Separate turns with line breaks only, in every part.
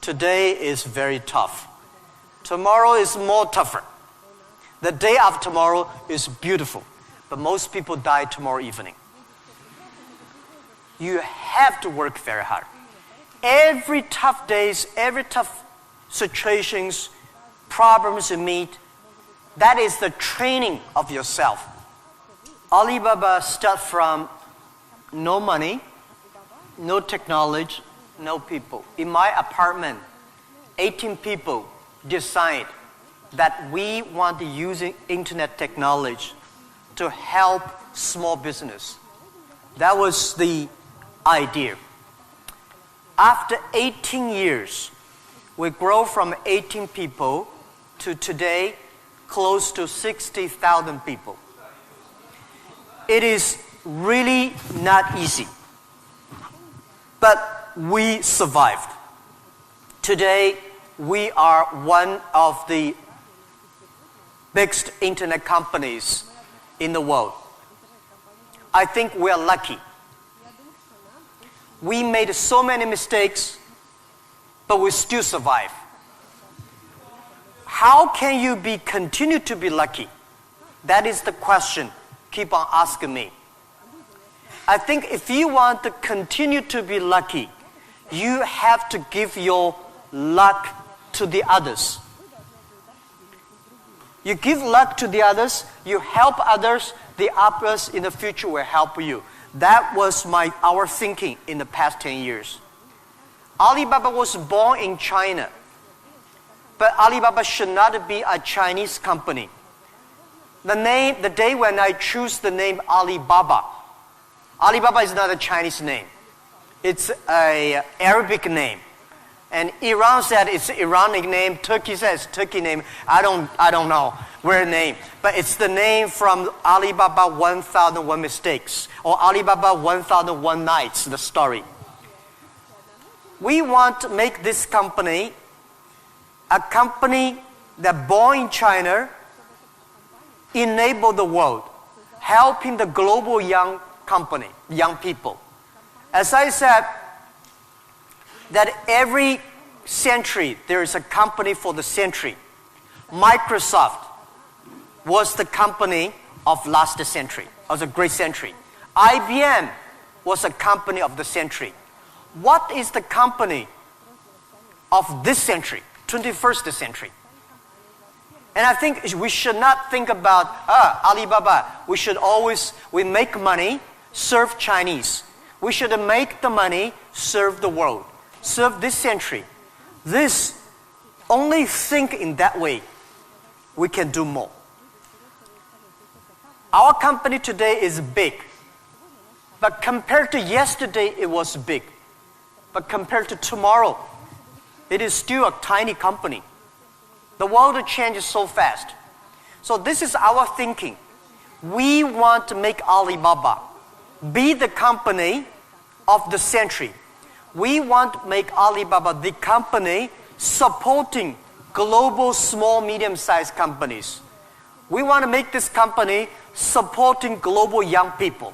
Today is very tough. Tomorrow is more tougher. The day after tomorrow is beautiful. But most people die tomorrow evening. You have to work very hard. Every tough days, every tough situations, problems you meet, that is the training of yourself. Alibaba started from no money, no technology, no people. In my apartment, 18 people decide that we want to use internet technology to help small business. That was the idea. After 18 years, we grow from 18 people to today close to 60,000 people. It is really not easy, but we survived. Today, we are one of the biggest internet companies in the world. I think we are lucky. We made so many mistakes, but we still survive. How can you continue to be lucky? That is the question. Keep on asking me. I think if you want to continue to be lucky, you have to give your luck to the others. You give luck to the others, you help others, the others in the future will help you. That was our thinking in the past 10 years. Alibaba was born in China, but Alibaba should not be a Chinese company. The day when I choose the name Alibaba, Alibaba is not a Chinese name. It's an Arabic name. And Iran said it's Iranic name. Turkey says Turkey name. I don't know where name. But it's the name from Alibaba 1001 Mistakes or Alibaba 1001 Nights, the story. We want to make this company a company that born in China, enable the world, helping the global young people. As I said, that every century there is a company for the century. Microsoft was the company of last century, of a great century. IBM was a company of the century. What is the company of this century, 21st century? And I think we should not think about Alibaba. We make money, serve Chinese. We should make the money, serve the world, serve this century. Only think in that way, we can do more. Our company today is big, but compared to yesterday, it was big. But compared to tomorrow, it is still a tiny company. The world changes so fast. So this is our thinking. We want to make Alibaba be the company of the century. We want to make Alibaba the company supporting global small, medium-sized companies. We want to make this company supporting global young people.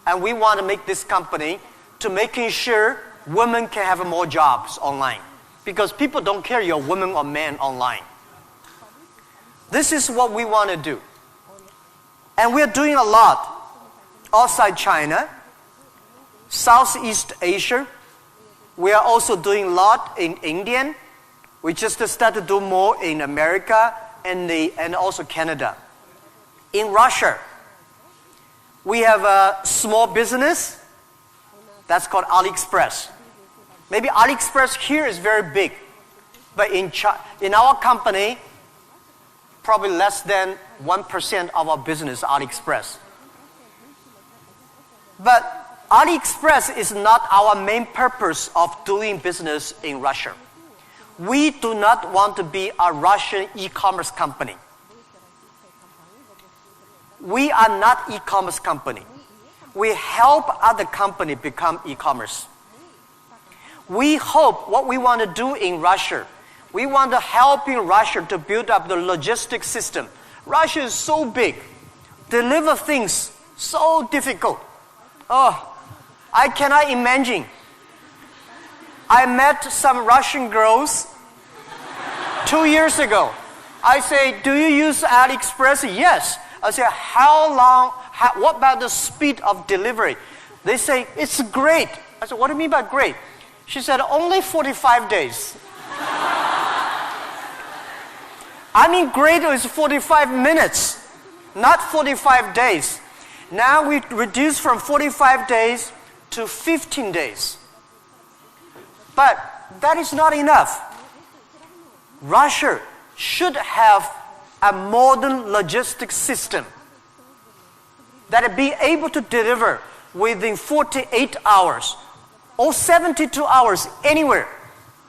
And we want to make this company to making sure women can have more jobs online. Because people don't care you're a woman or man online. This is what we want to do. And we're doing a lot outside China, Southeast Asia. We are also doing a lot in India. We just started to do more in America and also Canada. In Russia, we have a small business that's called AliExpress. Maybe AliExpress here is very big, but in our company, probably less than 1% of our business is AliExpress. But AliExpress is not our main purpose of doing business in Russia. We do not want to be a Russian e-commerce company. We are not e-commerce company. We help other company become e-commerce. We hope what we want to do in Russia, we want to help in Russia to build up the logistics system. Russia is so big. Deliver things so difficult. Oh, I cannot imagine. I met some Russian girls 2 years ago. I say, do you use AliExpress? Yes. I say, what about the speed of delivery? They say, it's great. I said, what do you mean by great? She said, only 45 days. I mean, great is 45 minutes, not 45 days. Now we reduce from 45 days to 15 days. But that is not enough. Russia should have a modern logistics system that be able to deliver within 48 hours or 72 hours anywhere,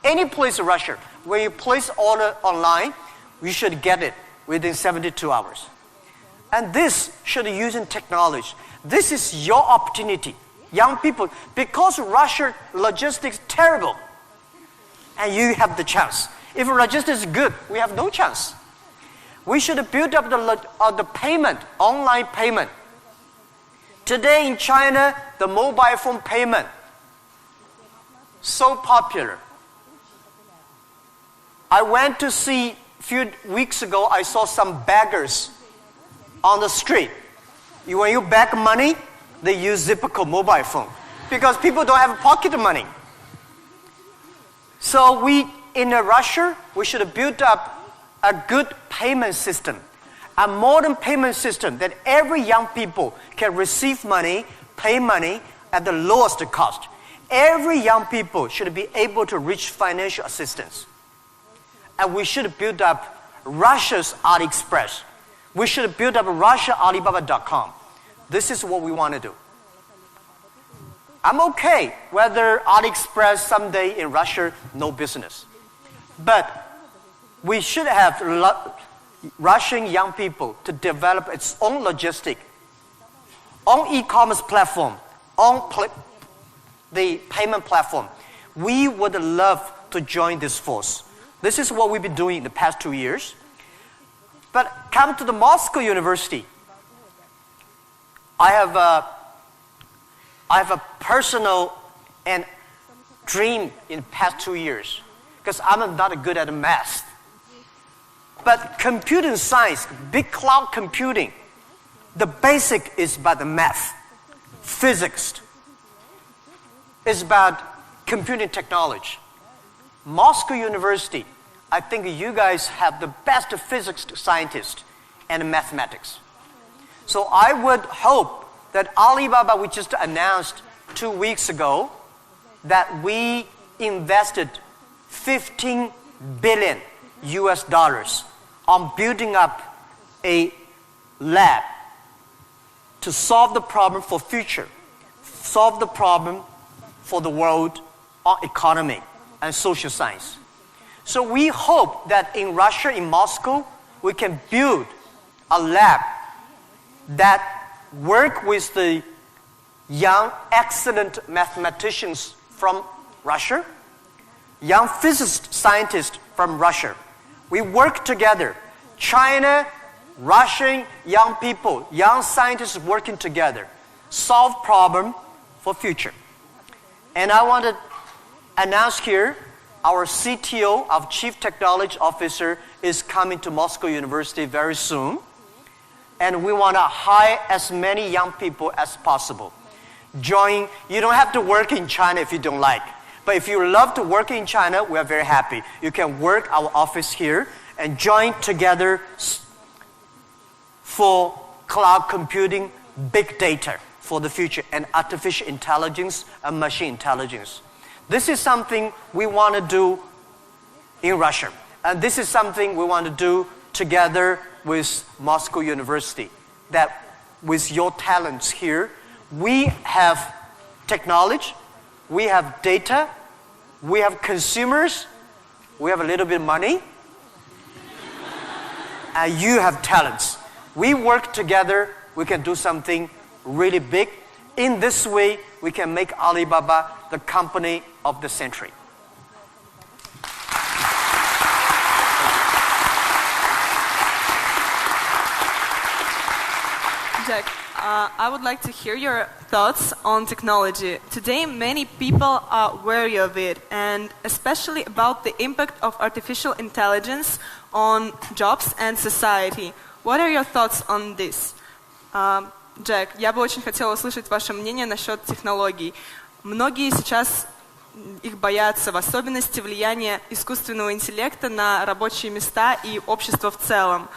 any place in Russia. When you place order online, you should get it within 72 hours. And this should be using technology. This is your opportunity, young people, because Russia logistics is terrible, and you have the chance. If logistics is good, we have no chance. We should build up the payment, online payment. Today in China, the mobile phone payment, so popular. I went to see, a few weeks ago, I saw some beggars on the street. When you beg money, they use Zipco mobile phone because people don't have pocket money. So in Russia, we should build up a good payment system, a modern payment system that every young people can receive money, pay money at the lowest cost. Every young people should be able to reach financial assistance. And we should build up Russia's AliExpress. We should build up Russia Alibaba.com. This is what we want to do. I'm okay whether AliExpress someday in Russia, no business. But we should have Russian young people to develop its own logistic, own e-commerce platform, the payment platform. We would love to join this force. This is what we've been doing in the past 2 years. But come to the Moscow University. I have a personal and dream in the past 2 years because I'm not good at math. But computing science, big cloud computing, the basic is about the math. Physics is about computing technology. Moscow University, I think you guys have the best physics scientists and mathematics. So I would hope that Alibaba, we just announced 2 weeks ago, that we invested $15 billion on building up a lab to solve the problem for future, solve the problem for the world economy and social science. So we hope that in Russia, in Moscow, we can build a lab that work with the young, excellent mathematicians from Russia, young physicist scientists from Russia. We work together. China, Russian young people, young scientists working together, solve problem for future. And I want to announce here, our CTO, our Chief Technology Officer, is coming to Moscow University very soon. And we want to hire as many young people as possible. Join. You don't have to work in China if you don't like. But if you love to work in China, we are very happy. You can work our office here and join together for cloud computing, big data for the future, and artificial intelligence and machine intelligence. This is something we want to do in Russia. And this is something we want to do together with Moscow University. That with your talents here, we have technology, we have data, we have consumers, we have a little bit of money, and you have talents. We work together, we can do something really big. In this way, we can make Alibaba the company of the century.
Jack, I would like to hear your thoughts on technology. Today, many people are wary of it, and especially about the impact of artificial intelligence on jobs and society. What are your thoughts on this? Джек, я бы очень хотела услышать ваше мнение насчет технологий. Многие сейчас их боятся, в особенности влияния искусственного интеллекта на рабочие места и общество в целом.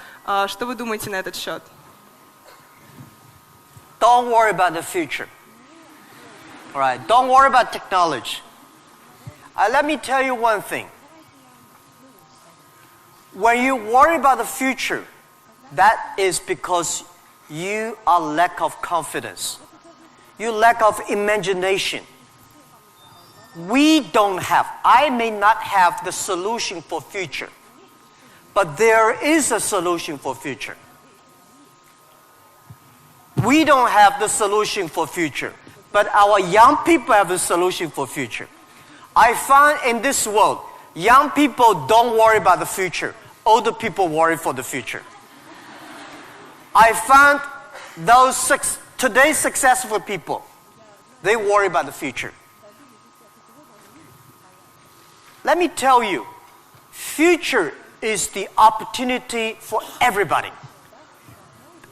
Что вы думаете на этот счет?
Don't worry about the future. All right, don't worry about technology. Let me tell you one thing. When you worry about the future, that is because you are lack of confidence. You lack of imagination. We don't have, I may not have the solution for future, but there is a solution for future. We don't have the solution for future, but our young people have the solution for future. I find in this world, young people don't worry about the future. Older people worry for the future. I found today's successful people, they worry about the future. Let me tell you, future is the opportunity for everybody,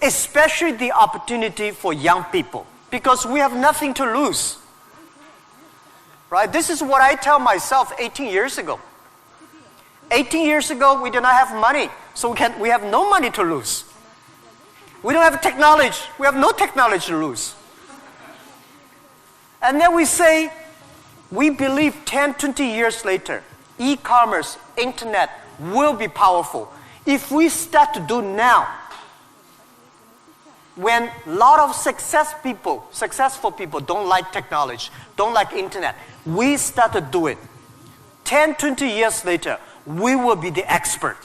especially the opportunity for young people, because we have nothing to lose. Right? This is what I tell myself 18 years ago. 18 years ago, we did not have money, so we have no money to lose. We don't have technology. We have no technology to lose. And then we say, we believe 10, 20 years later, e-commerce, internet will be powerful. If we start to do now, when a lot of successful people don't like technology, don't like internet, we start to do it. 10, 20 years later, we will be the expert.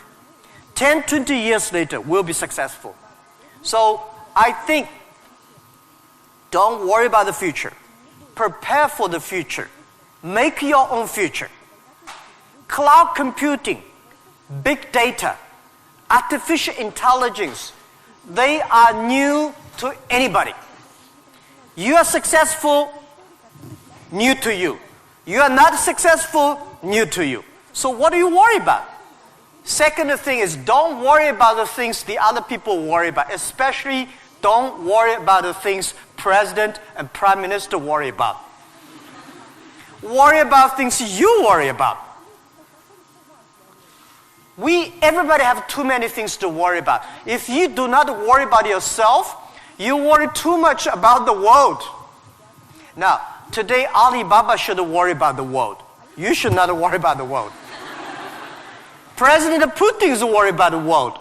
10, 20 years later, we'll be successful. So I think, don't worry about the future. Prepare for the future. Make your own future. Cloud computing, big data, artificial intelligence, they are new to anybody. You are successful, new to you. You are not successful, new to you. So what do you worry about? Second thing is, don't worry about the things the other people worry about. Especially, don't worry about the things President and Prime Minister worry about. Worry about things you worry about. Everybody have too many things to worry about. If you do not worry about yourself, you worry too much about the world. Now, today Alibaba should worry about the world. You should not worry about the world. President Putin is worried about the world.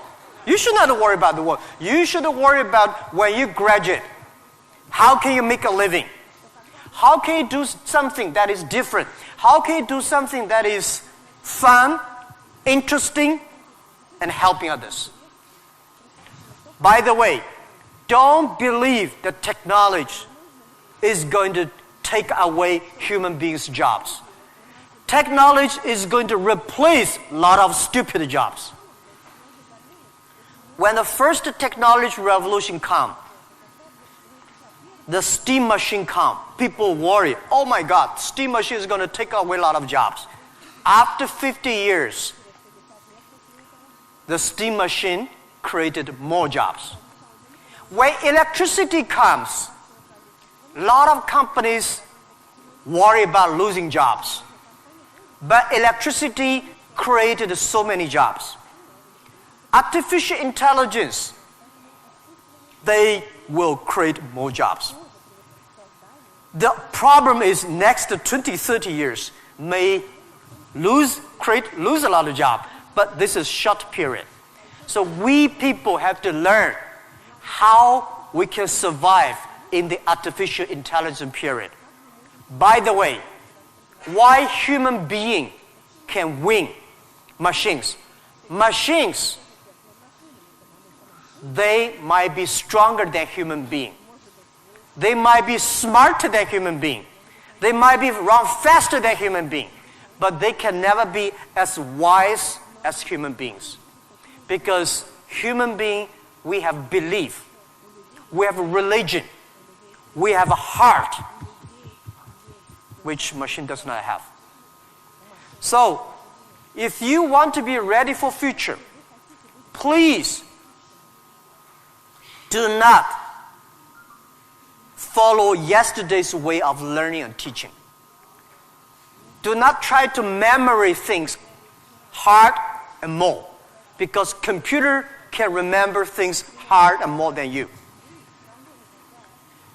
You should not worry about the world. You should worry about when you graduate. How can you make a living? How can you do something that is different? How can you do something that is fun, interesting, and helping others? By the way, don't believe that technology is going to take away human beings' jobs. Technology is going to replace a lot of stupid jobs. When the first technology revolution came, the steam machine came, people worry, oh my God, steam machine is going to take away a lot of jobs. After 50 years, the steam machine created more jobs. When electricity comes, a lot of companies worry about losing jobs. But electricity created so many jobs. Artificial intelligence, they will create more jobs. The problem is next 20, 30 years may lose a lot of jobs, but this is short period. So we people have to learn how we can survive in the artificial intelligence period. By the way, why human being can win machines? Machines, they might be stronger than human being. They might be smarter than human being. They might be run faster than human being. But they can never be as wise as human beings. Because human being, we have belief. We have religion. We have a heart, which machine does not have. So, if you want to be ready for future, please do not follow yesterday's way of learning and teaching. Do not try to memory things hard and more, because computer can remember things hard and more than you.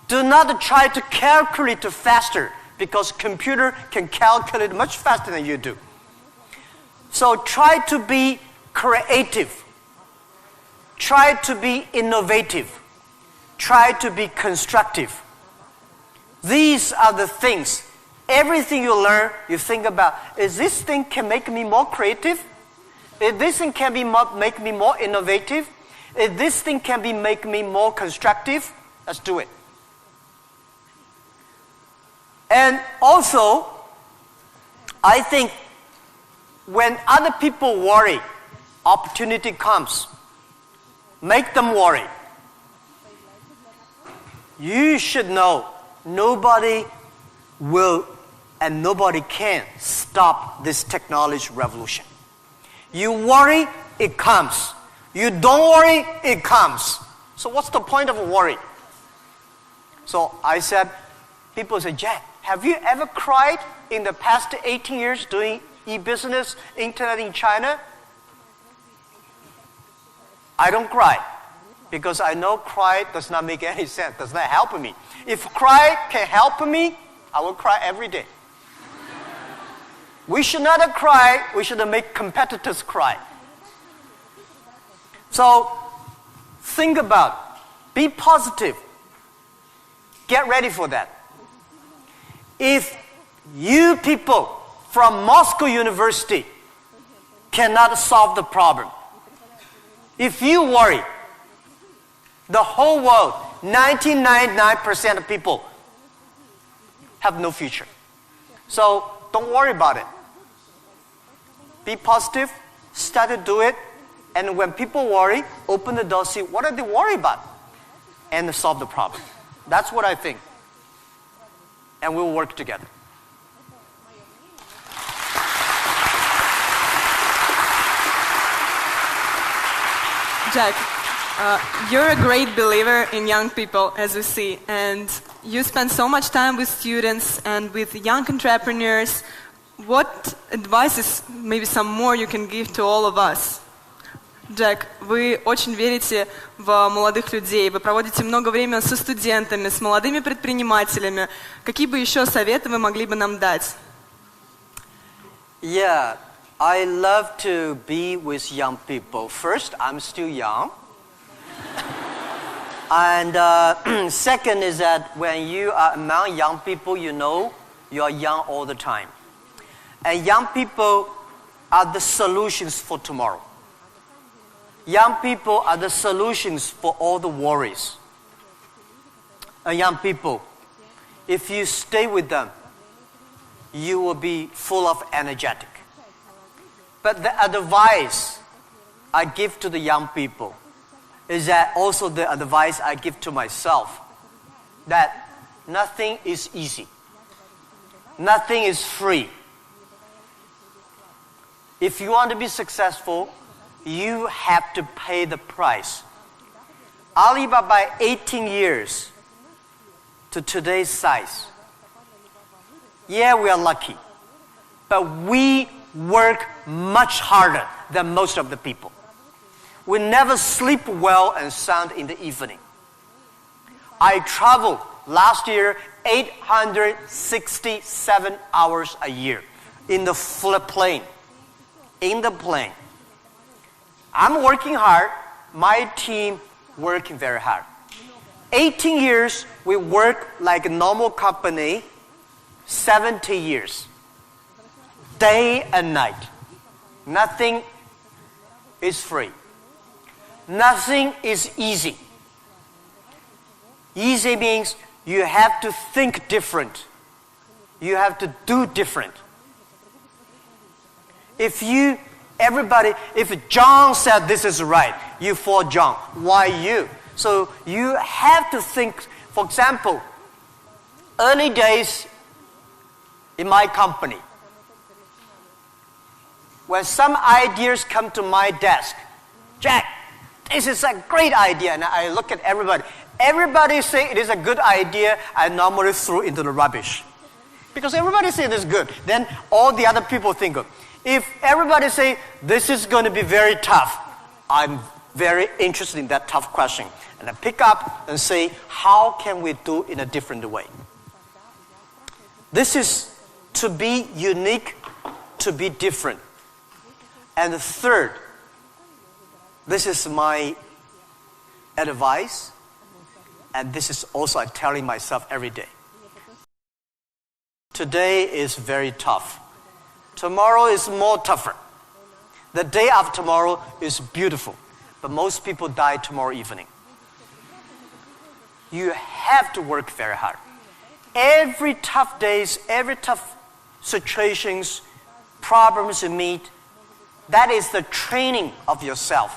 Do not try to calculate faster, because computer can calculate much faster than you do. So try to be creative. Try to be innovative. Try to be constructive. These are the things. Everything you learn, you think about, is this thing can make me more creative? If this thing can make me more innovative? If this thing can make me more constructive? Let's do it. And also, I think when other people worry, opportunity comes. Make them worry. You should know nobody will and nobody can stop this technology revolution. You worry, it comes. You don't worry, it comes. So what's the point of worry? So I said, people say, Jack, have you ever cried in the past 18 years doing e-business, internet in China? I don't cry, because I know cry does not make any sense, does not help me. If cry can help me, I will cry every day. We should not cry, we should make competitors cry. So, think about, be positive. Get ready for that. If you people from Moscow University cannot solve the problem, if you worry, the whole world, 99.9% of people have no future. So don't worry about it. Be positive, start to do it, and when people worry, open the door, see what are they worried about, and solve the problem. That's what I think. And we'll work together.
Jack, you're a great believer in young people, as we see, and you spend so much time with students and with young entrepreneurs. What advices, maybe some more, you can give to all of us? Джек, вы очень верите в молодых людей, вы проводите много времени со студентами, с молодыми предпринимателями. Какие бы еще советы вы могли бы нам дать?
Yeah, I love to be with young people. First, I'm still young. And second is that when you are among young people, you know you are young all the time. And young people are the solutions for tomorrow. Young people are the solutions for all the worries. And young people, if you stay with them, you will be full of energetic. But the advice I give to the young people is that also the advice I give to myself, that nothing is easy. Nothing is free. If you want to be successful, you have to pay the price. Alibaba, 18 years to today's size. Yeah, we are lucky, but we work much harder than most of the people. We never sleep well and sound in the evening. I traveled last year 867 hours a year in the plane. In the plane. I'm working hard, my team working very hard. 18 years, we work like a normal company, 70 years. Day and night. Nothing is free. Nothing is easy. Easy means you have to think different. You have to do different. If John said this is right, you follow John. Why you? So you have to think, for example, Early days in my company, when some ideas come to my desk, Jack, this is a great idea, and I look at everybody. Everybody say it is a good idea, I normally throw into the rubbish. Because everybody say it is good, then all the other people think of. If everybody say this is going to be very tough, I'm very interested in that tough question. And I pick up and say, how can we do it in a different way? This is to be unique, to be different. And the third, this is my advice, and this is also I'm telling myself every day. Today is very tough. Tomorrow is more tougher. The day after tomorrow is beautiful, but most people die tomorrow evening. You have to work very hard. Every tough days, every tough situations, problems you meet, that is the training of yourself.